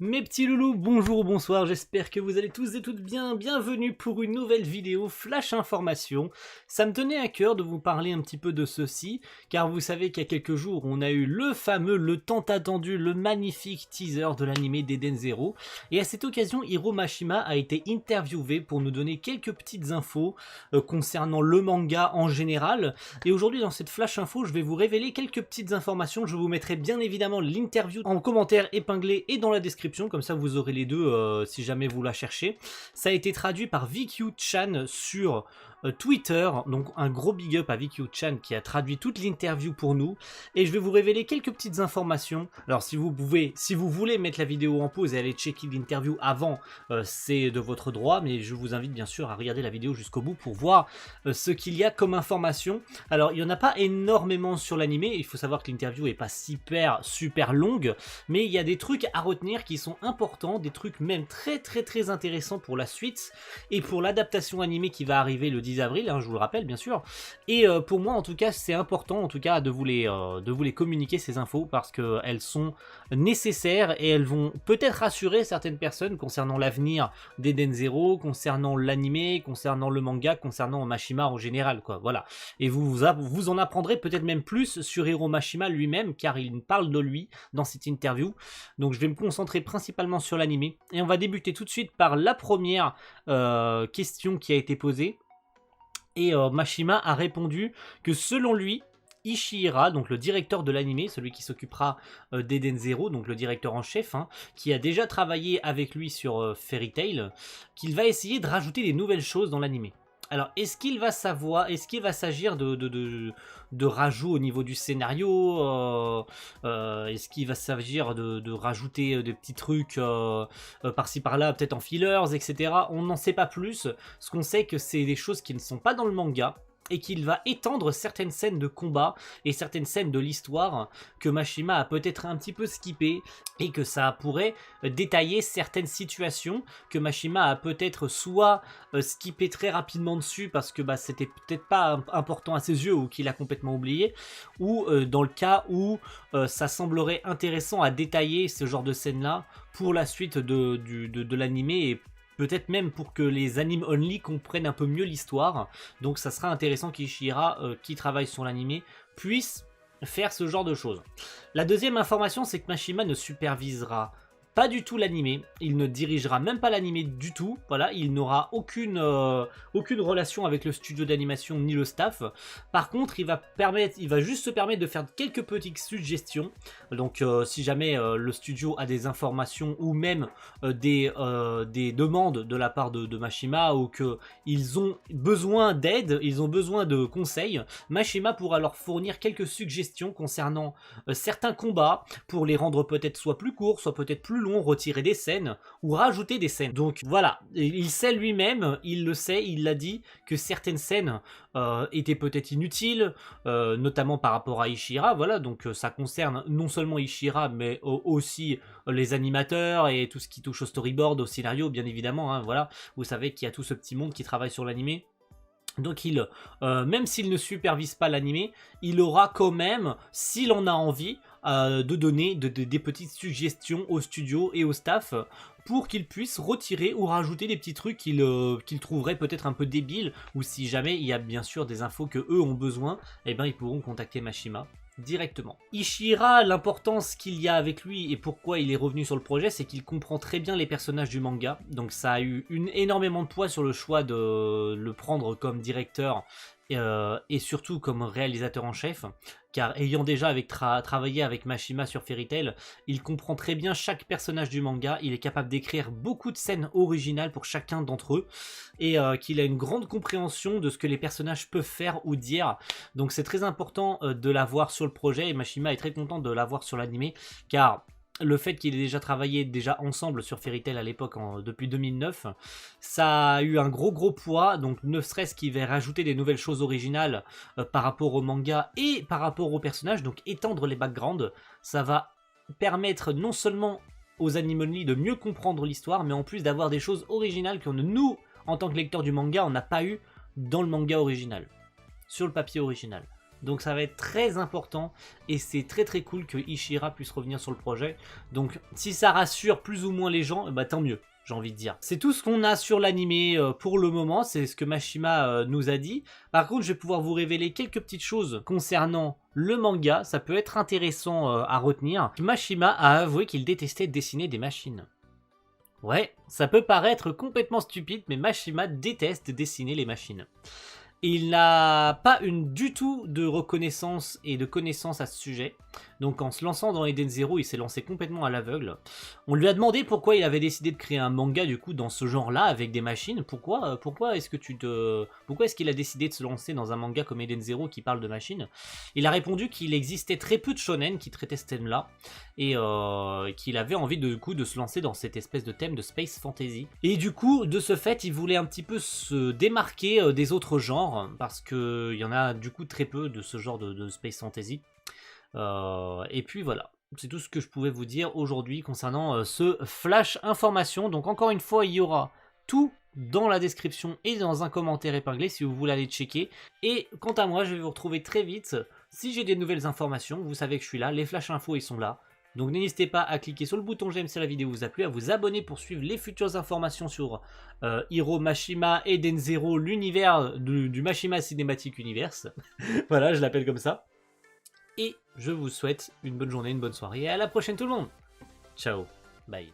Mes petits loulous, bonjour ou bonsoir, j'espère que vous allez tous et toutes bien. Bienvenue pour une nouvelle vidéo Flash Information. Ça me tenait à cœur de vous parler un petit peu de ceci, car vous savez qu'il y a quelques jours, on a eu le fameux, le tant attendu, le magnifique teaser de l'anime d'Eden Zero. Et à cette occasion, Hiro Mashima a été interviewé pour nous donner quelques petites infos concernant le manga en général. Et aujourd'hui, dans cette Flash Info, je vais vous révéler quelques petites informations. Je vous mettrai bien évidemment l'interview en commentaire épinglé et dans la description. Comme ça vous aurez les deux si jamais vous la cherchez. Ça a été traduit par VQ-chan sur Twitter, donc un gros big up à VQ-chan qui a traduit toute l'interview pour nous, et je vais vous révéler quelques petites informations. Alors si vous voulez mettre la vidéo en pause et aller checker l'interview avant, c'est de votre droit, mais je vous invite bien sûr à regarder la vidéo jusqu'au bout pour voir ce qu'il y a comme information. Alors il n'y en a pas énormément sur l'anime, il faut savoir que l'interview est pas super longue, mais il y a des trucs à retenir qui sont importants, des trucs même très intéressants pour la suite et pour l'adaptation animée qui va arriver le 10 avril, hein, je vous le rappelle bien sûr. Et pour moi en tout cas c'est important en tout cas de vous les communiquer ces infos parce qu'elles sont nécessaires et elles vont peut-être rassurer certaines personnes concernant l'avenir d'Eden Zero, concernant l'anime, concernant le manga, concernant Mashima en général quoi, voilà. Et vous en apprendrez peut-être même plus sur Hiro Mashima lui-même car il parle de lui dans cette interview. Donc je vais me concentrer principalement sur l'anime et on va débuter tout de suite par la première question qui a été posée. Et Mashima a répondu que selon lui, Ishihara, donc le directeur de l'anime, celui qui s'occupera d'Eden Zero, donc le directeur en chef, hein, qui a déjà travaillé avec lui sur Fairy Tail, qu'il va essayer de rajouter des nouvelles choses dans l'anime. Alors, est-ce qu'il va s'agir de rajouts au niveau du scénario est-ce qu'il va s'agir de rajouter des petits trucs par-ci par-là, peut-être en fillers, etc. On n'en sait pas plus. Ce qu'on sait, que c'est des choses qui ne sont pas dans le manga, et qu'il va étendre certaines scènes de combat et certaines scènes de l'histoire que Mashima a peut-être un petit peu skippé, et que ça pourrait détailler certaines situations que Mashima a peut-être soit skippé très rapidement dessus parce que c'était peut-être pas important à ses yeux ou qu'il a complètement oublié, ou dans le cas où ça semblerait intéressant à détailler ce genre de scènes là pour la suite de l'anime, et peut-être même pour que les anime only comprennent un peu mieux l'histoire. Donc ça sera intéressant qu'Ishihara, qui travaille sur l'anime, puisse faire ce genre de choses. La deuxième information, c'est que Mashima ne supervisera pas du tout l'anime, il ne dirigera même pas l'anime du tout, voilà, il n'aura aucune relation avec le studio d'animation ni le staff. Par contre, il va juste se permettre de faire quelques petites suggestions. Donc si jamais le studio a des informations ou même des demandes de la part de Mashima, ou qu'ils ont besoin d'aide, ils ont besoin de conseils, Mashima pourra leur fournir quelques suggestions concernant certains combats pour les rendre peut-être soit plus courts, soit peut-être plus long, retirer des scènes ou rajouter des scènes. Donc voilà, il sait lui-même, il le sait, il l'a dit, que certaines scènes étaient peut-être inutiles, notamment par rapport à Ishihara, voilà, donc ça concerne non seulement Ishihara mais aussi les animateurs et tout ce qui touche au storyboard, au scénario bien évidemment, hein, voilà, vous savez qu'il y a tout ce petit monde qui travaille sur l'anime. Donc même s'il ne supervise pas l'anime, il aura quand même, s'il en a envie, de donner des petites suggestions au studio et au staff pour qu'ils puissent retirer ou rajouter des petits trucs qu'ils trouveraient peut-être un peu débiles, ou si jamais il y a bien sûr des infos que eux ont besoin, eh ben ils pourront contacter Mashima directement. Ishihara, l'importance qu'il y a avec lui et pourquoi il est revenu sur le projet, c'est qu'il comprend très bien les personnages du manga, donc ça a eu énormément de poids sur le choix de le prendre comme directeur et surtout comme réalisateur en chef, car ayant déjà travaillé avec Mashima sur Fairy Tail, il comprend très bien chaque personnage du manga, il est capable d'écrire beaucoup de scènes originales pour chacun d'entre eux, et qu'il a une grande compréhension de ce que les personnages peuvent faire ou dire. Donc c'est très important de l'avoir sur le projet, et Mashima est très content de l'avoir sur l'anime, car le fait qu'il ait déjà travaillé ensemble sur Fairy Tail à l'époque depuis 2009, ça a eu un gros poids, donc ne serait-ce qu'il va rajouter des nouvelles choses originales par rapport au manga et par rapport aux personnages, donc étendre les backgrounds, ça va permettre non seulement aux anime only de mieux comprendre l'histoire, mais en plus d'avoir des choses originales que nous, en tant que lecteurs du manga, on n'a pas eu dans le manga original, sur le papier original. donc ça va être très important et c'est très très cool que Ishira puisse revenir sur le projet. Donc si ça rassure plus ou moins les gens, bah tant mieux, j'ai envie de dire. C'est tout ce qu'on a sur l'animé pour le moment, c'est ce que Mashima nous a dit. Par contre, je vais pouvoir vous révéler quelques petites choses concernant le manga, ça peut être intéressant à retenir. Mashima a avoué qu'il détestait dessiner des machines. Ouais, ça peut paraître complètement stupide, mais Mashima déteste dessiner les machines. Il n'a pas du tout de reconnaissance et de connaissance à ce sujet. Donc en se lançant dans Eden Zero, il s'est lancé complètement à l'aveugle. On lui a demandé pourquoi il avait décidé de créer un manga du coup dans ce genre-là avec des machines. Pourquoi est-ce qu'il a décidé de se lancer dans un manga comme Eden Zero qui parle de machines? Il a répondu qu'il existait très peu de shonen qui traitaient ce thème-là et qu'il avait envie de se lancer dans cette espèce de thème de space fantasy. Et du coup, de ce fait, il voulait un petit peu se démarquer des autres genres parce qu'il y en a du coup très peu de ce genre de space fantasy. Et puis voilà, c'est tout ce que je pouvais vous dire aujourd'hui concernant ce flash information. Donc encore une fois, il y aura tout dans la description et dans un commentaire épinglé si vous voulez aller checker. Et quant à moi, je vais vous retrouver très vite. Si j'ai des nouvelles informations, vous savez que je suis là, les flash infos ils sont là. Donc n'hésitez pas à cliquer sur le bouton j'aime si la vidéo vous a plu, à vous abonner pour suivre les futures informations sur Hiro Mashima Eden Zero, l'univers du Mashima Cinematic Universe. Voilà, je l'appelle comme ça. Et je vous souhaite une bonne journée, une bonne soirée et à la prochaine tout le monde. Ciao, bye.